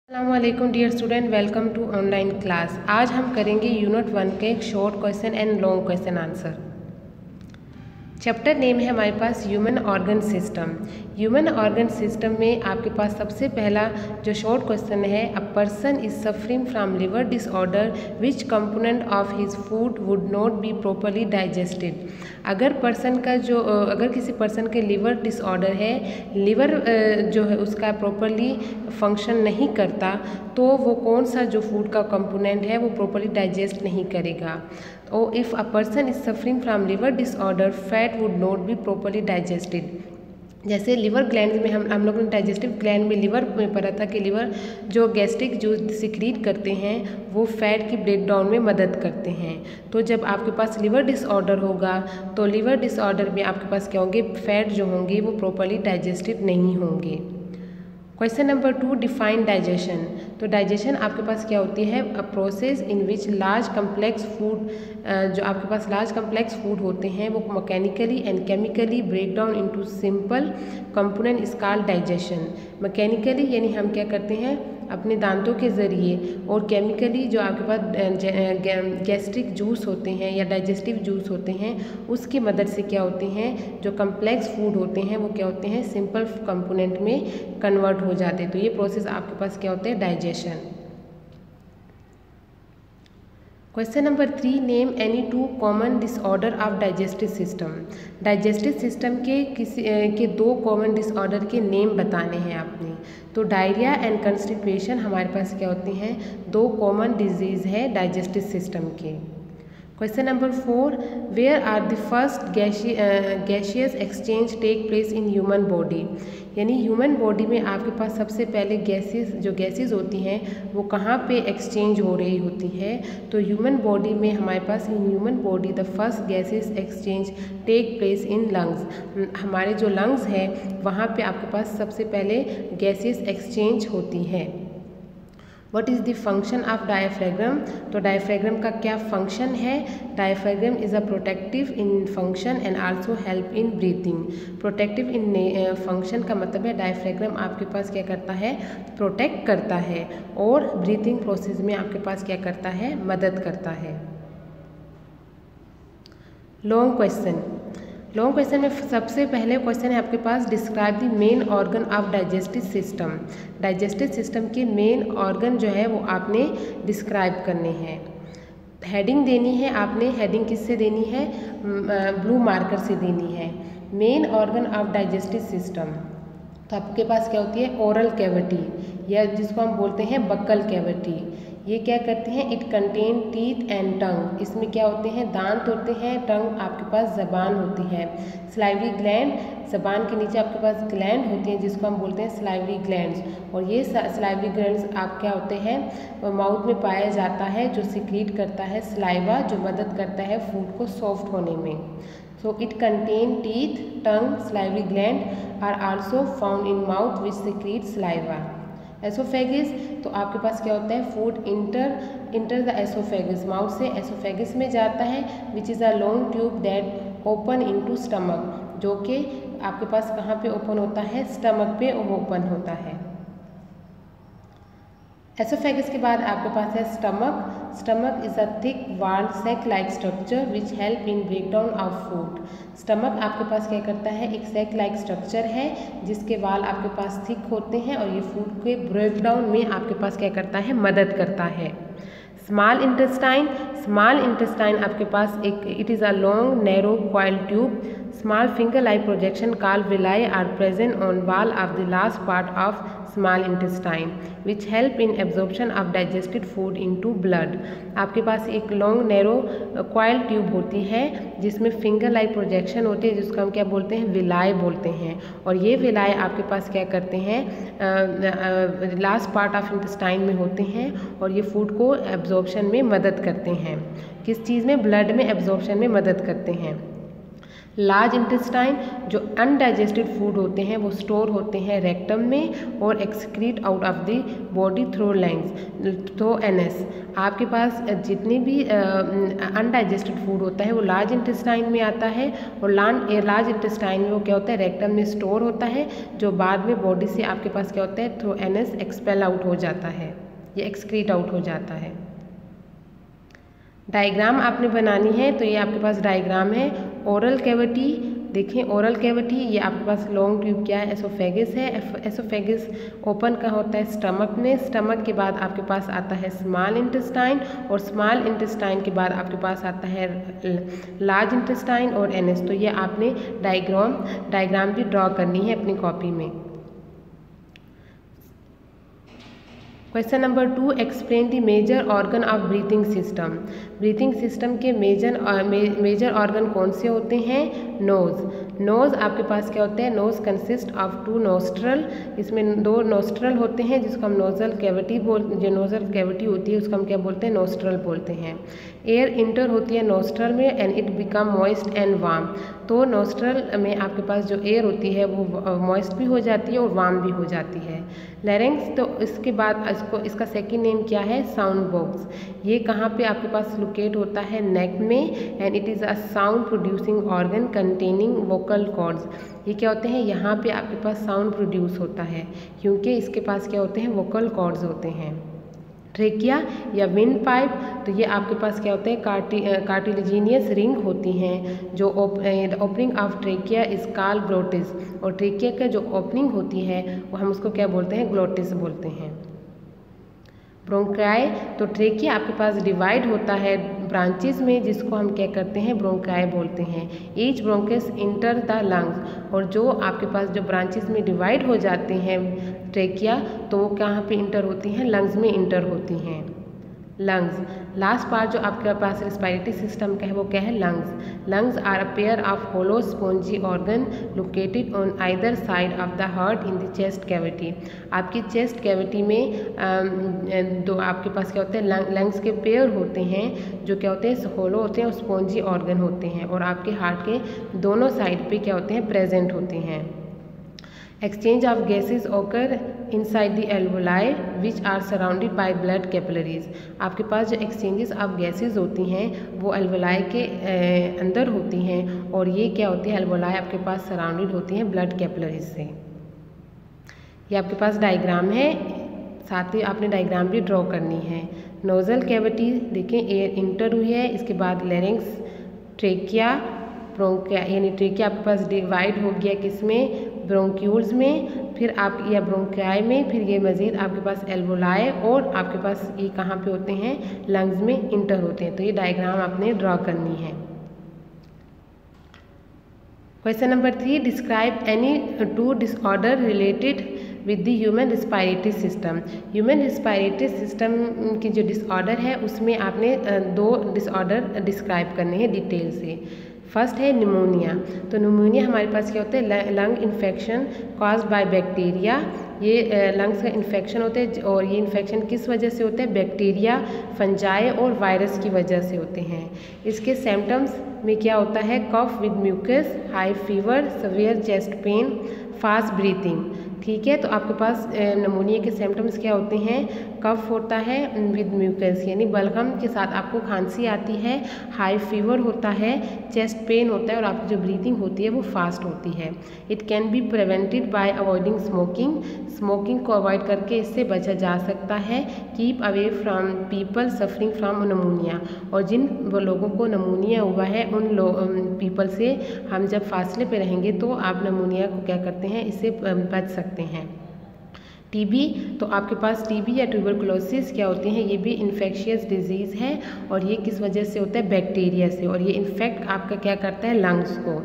अस्सलामुअलैकुम dear student, welcome to online class. आज हम करेंगे यूनिट 1 के एक short question and long question answer. Chapter name है हमारे पास human organ system. Human organ system में आपके पास सबसे पहला जो शॉर्ट क्वेश्चन है, a person is suffering from liver disorder which component of his food would not be properly digested. अगर किसी पर्सन के लिवर डिसऑर्डर है, लिवर जो है उसका प्रॉपरली फंक्शन नहीं करता, तो वो कौन सा जो फूड का कंपोनेंट है वो प्रॉपरली डाइजेस्ट नहीं करेगा। और if a person is suffering from liver disorder fat would not be properly digested. जैसे लिवर ग्लैंड में हम लोगों ने डाइजेस्टिव ग्लैंड में लिवर में पढ़ा था कि लिवर जो गैस्ट्रिक जो सिक्रीट करते हैं वो फैट की ब्रेकडाउन में मदद करते हैं। तो जब आपके पास लिवर डिसऑर्डर होगा तो लिवर डिसऑर्डर में आपके पास क्या होंगे, फैट जो होंगे वो प्रॉपरली डाइजेस्टेड नहीं होंगे। Question number 2, define digestion. तो डाइजेशन आपके पास क्या होती है, a process in which large complex food, जो आपके पास लार्ज कम्प्लेक्स फूड होते हैं वो mechanically and chemically break down into simple component is called digestion. Mechanically यानी हम क्या करते हैं अपने दांतों के ज़रिए, और केमिकली जो आपके पास गैस्ट्रिक जूस होते हैं या डाइजेस्टिव जूस होते हैं उसकी मदद से क्या होते हैं, जो कम्प्लेक्स फूड होते हैं वो क्या होते हैं सिंपल कंपोनेंट में कन्वर्ट हो जाते हैं। तो ये प्रोसेस आपके पास क्या होते हैं, digestion. Question number 3, name any 2 common disorder of digestive system. Digestive system के 2 कॉमन डिसऑर्डर के नेम बताने हैं आपने। तो डायरिया एंड कंस्टिपेशन हमारे पास क्या होते हैं, 2 कॉमन डिजीज़ है डाइजेस्टिव सिस्टम के। Question number 4, where are the first gaseous exchange take place in human body. यानी ह्यूमन बॉडी में आपके पास सबसे पहले गैसेस होती हैं वो कहाँ पे एक्सचेंज हो रही होती है। तो ह्यूमन बॉडी में हमारे पास in human body the first gases exchange take place in lungs. हमारे जो लंग्स हैं वहाँ पे आपके पास सबसे पहले गैसेस एक्सचेंज होती है। What is the function of diaphragm. तो डायफ्राग्राम का क्या फंक्शन है, diaphragm is a protective in function and also help in breathing. Protective in function का मतलब है डायफ्राग्राम आपके पास क्या करता है, प्रोटेक्ट करता है, और ब्रीथिंग प्रोसेस में आपके पास क्या करता है, मदद करता है। लॉन्ग क्वेश्चन में सबसे पहले क्वेश्चन है आपके पास, describe the main organ of digestive system. Digestive system के मेन ऑर्गन जो है वो आपने डिस्क्राइब करने हैं। हेडिंग देनी है आपने, हेडिंग किससे देनी है, ब्लू मार्कर से देनी है। Main organ of digestive system, तो आपके पास क्या होती है, ओरल कैविटी या जिसको हम बोलते हैं बक्कल कैविटी। ये क्या करते हैं, it contain teeth and tongue. इसमें क्या होते हैं, दांत होते हैं, टंग आपके पास जबान होती है। स्लाइवरी ग्लैंड, जबान के नीचे आपके पास ग्लैंड होती हैं जिसको हम बोलते हैं स्लाइवरी ग्लैंड्स। और ये स्लाइवरी ग्लैंड्स आप क्या होते हैं, माउथ में पाया जाता है, जो सिक्रीट करता है स्लाइवा, जो मदद करता है फूड को सॉफ्ट होने में। So it contain teeth, tongue, salivary gland are also found in mouth which secrete saliva. एसोफेगिस, तो आपके पास क्या होता है, फूड इंटर द एसोफेगिस, माउथ से एसोफेगिस में जाता है, which is a long tube that open into stomach, जो कि आपके पास कहाँ पे ओपन होता है, स्टमक पे ओपन होता है। एसोफेगस के बाद आपके पास है stomach. Stomach is a thick walled sac like structure which help in break down of food. Stomach आपके पास क्या करता है, एक सैक लाइक स्ट्रक्चर है जिसके वाल आपके पास थिक होते हैं, और ये फूड के ब्रेक डाउन में आपके पास क्या करता है, मदद करता है। स्मॉल इंटेस्टाइन आपके पास एक, it is a long narrow coil tube. Small finger like projection called villi are present on wall of the last part of small intestine which help in absorption of digested food into blood. आपके पास एक long narrow coil tube होती है जिसमें finger like projection होती है, जिसको हम क्या बोलते हैं, विलाई बोलते हैं। और ये विलाई आपके पास क्या करते हैं, लास्ट पार्ट ऑफ इंटेस्टाइन में होते हैं, और ये फूड को एब्जॉर्प्शन में मदद करते हैं। किस चीज़ में, ब्लड में एब्जॉर्प्शन में मदद करते हैं। लार्ज इंटेस्टाइन जो अनडाइजेस्टेड फूड होते हैं वो स्टोर होते हैं रेक्टम में और excrete out of the body through lungs through NS. आपके पास जितने भी अनडाइजेस्टेड फूड होता है वो लार्ज इंटेस्टाइन में आता है और लार्ज इंटेस्टाइन में वो क्या होता है रेक्टम में स्टोर होता है, जो बाद में बॉडी से आपके पास क्या होता है थ्रू एनएस एक्सपेल आउट हो जाता है, ये एक्सक्रीट आउट हो जाता है। डायग्राम आपने बनानी है तो ये आपके पास डायग्राम है। ओरल कैविटी देखें, ओरल कैविटी ये आपके पास लॉन्ग ट्यूब क्या है, एसोफेगस है। एसोफेगस ओपन का होता है स्टमक में, स्टमक के बाद आपके पास आता है स्मॉल इंटेस्टाइन और स्मॉल इंटेस्टाइन के बाद आपके पास आता है लार्ज इंटेस्टाइन और एनएस। तो ये आपने डायग्राम भी ड्रॉ करनी है अपनी कॉपी में। Question number 2, explain the major organ of breathing system. Breathing system के मेजर ऑर्गन कौन से होते हैं? नोज आपके पास क्या होते हैं? नोज कंसिस्ट ऑफ 2 नोस्ट्रल, इसमें 2 नोस्ट्रल होते हैं जिसको हम नोजल कैविटी जो नोजल कैविटी होती है उसको हम क्या बोलते हैं? नोस्ट्रल बोलते हैं। एयर इंटर होती है नोस्ट्रल में and it become moist and warm. तो नोस्ट्रल में आपके पास जो एयर होती है वो मॉइस्ट भी हो जाती है और वार्म भी हो जाती है। लैरिंक्स, तो इसके बाद इसका सेकंड नेम क्या है? Sound box. ये कहाँ पे आपके पास लोकेट होता है? नेक में and it is a sound producing organ containing vocal cords. ये क्या होते हैं? यहाँ पे आपके पास साउंड प्रोड्यूस होता है क्योंकि इसके पास क्या होते हैं? वोकल कॉर्ड्स होते हैं। ट्रेकिया या विंड पाइप, तो ये आपके पास क्या होते हैं? कार्टिलेजिनियस रिंग होती हैं जो opening of trachea is called glottis, और ट्रेकिया का जो ओपनिंग होती है वो हम उसको क्या बोलते हैं? ग्लोटिस बोलते हैं। ब्रोंकाई, तो ट्रेकिया आपके पास डिवाइड होता है ब्रांचेस में जिसको हम क्या करते हैं? ब्रोंकाई बोलते हैं। Each bronchus enter the lungs, और जो आपके पास जो ब्रांचेस में डिवाइड हो जाते हैं ट्रेकिया तो वो कहाँ पे इंटर होती हैं? लंग्स में इंटर होती हैं। लंग्स, लास्ट पार्ट जो आपके पास रेस्पिरेटरी सिस्टम का है वो क्या है? Lungs are a pair of hollow spongy organ located on either side of the heart in the chest cavity. आपकी चेस्ट कैविटी में दो आपके पास क्या होते हैं? लंग्स के पेयर होते हैं जो क्या होते हैं? होलो होते हैं और स्पॉन्जी ऑर्गन होते हैं और आपके हार्ट के दोनों साइड पे क्या होते हैं? प्रेजेंट होते हैं। Exchange of gases occur inside the alveoli which are surrounded by blood capillaries. आपके पास जो एक्सचेंजेस ऑफ गैसेज होती हैं वो एल्वोलाई के अंदर होती हैं और ये क्या होती है? एल्वोलाई आपके पास सराउंडेड होती हैं ब्लड कैपिलरीज से। ये आपके पास डायग्राम है, साथ ही आपने डायग्राम भी ड्रॉ करनी है। नोजल कैविटी देखें, एयर इंटर हुई है, इसके बाद लैरिंक्स, ट्रेकिया, ब्रोंकिया, यानी ट्रेकिया आपके पास डिवाइड हो गया किसमें? ब्रोंक्यूल्स में, फिर आप या ब्रोंकाई में, फिर ये मज़ीद आपके पास एल्वोलाई और आपके पास ये कहाँ पे होते हैं? लंग्स में इंटर होते हैं। तो ये डायग्राम आपने ड्रॉ करनी है। Question number 3, describe any 2 disorder related with the human respiratory system. Human respiratory system की जो डिसऑर्डर है उसमें आपने 2 डिसऑर्डर डिस्क्राइब करने हैं डिटेल से। फर्स्ट है निमोनिया। तो निमोनिया हमारे पास क्या होता है? Lung infection caused by bacteria. ये लंग्स का इन्फेक्शन होता है और ये इन्फेक्शन किस वजह से होता है? बैक्टीरिया, फंजाई और वायरस की वजह से होते हैं। इसके सिम्टम्स में क्या होता है? Cough with mucus, high fever, severe chest pain, fast breathing. ठीक है, तो आपके पास निमोनिया के सिम्टम्स क्या होते हैं? कफ होता है विद म्यूकस यानी बलगम के साथ आपको खांसी आती है, हाई फीवर होता है, चेस्ट पेन होता है और आपकी जो ब्रीथिंग होती है वो फास्ट होती है। It can be prevented by avoiding smoking. Smoking को अवॉइड करके इससे बचा जा सकता है। Keep away from people suffering from pneumonia, और जिन लोगों को निमोनिया हुआ है उन पीपल से हम जब फासले पे रहेंगे तो आप निमोनिया को क्या करते हैं? इससे बच सकते हैं। टीबी, तो आपके पास टीबी या ट्यूबरकुलोसिस क्या होते हैं? ये भी इन्फेक्शियस डिजीज़ है और ये किस वजह से होता है? बैक्टीरिया से, और ये इन्फेक्ट आपका क्या करता है? लंग्स को।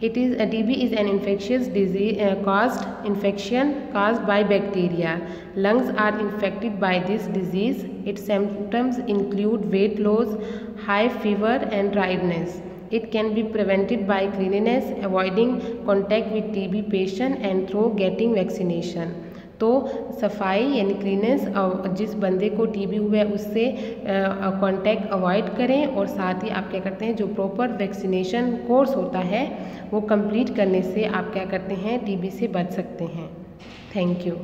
TB is an infectious disease caused by bacteria. Lungs are infected by this disease. Its symptoms include weight loss, high fever and tiredness. It can be prevented by cleanliness, avoiding contact with TB patient and through getting vaccination. तो सफाई यानी cleanness, जिस बंदे को TB हुआ है उससे contact avoid करें, और साथ ही आप क्या करते हैं जो प्रॉपर वैक्सीनेशन कोर्स होता है वो कंप्लीट करने से आप क्या करते हैं टीबी से बच सकते हैं। Thank you.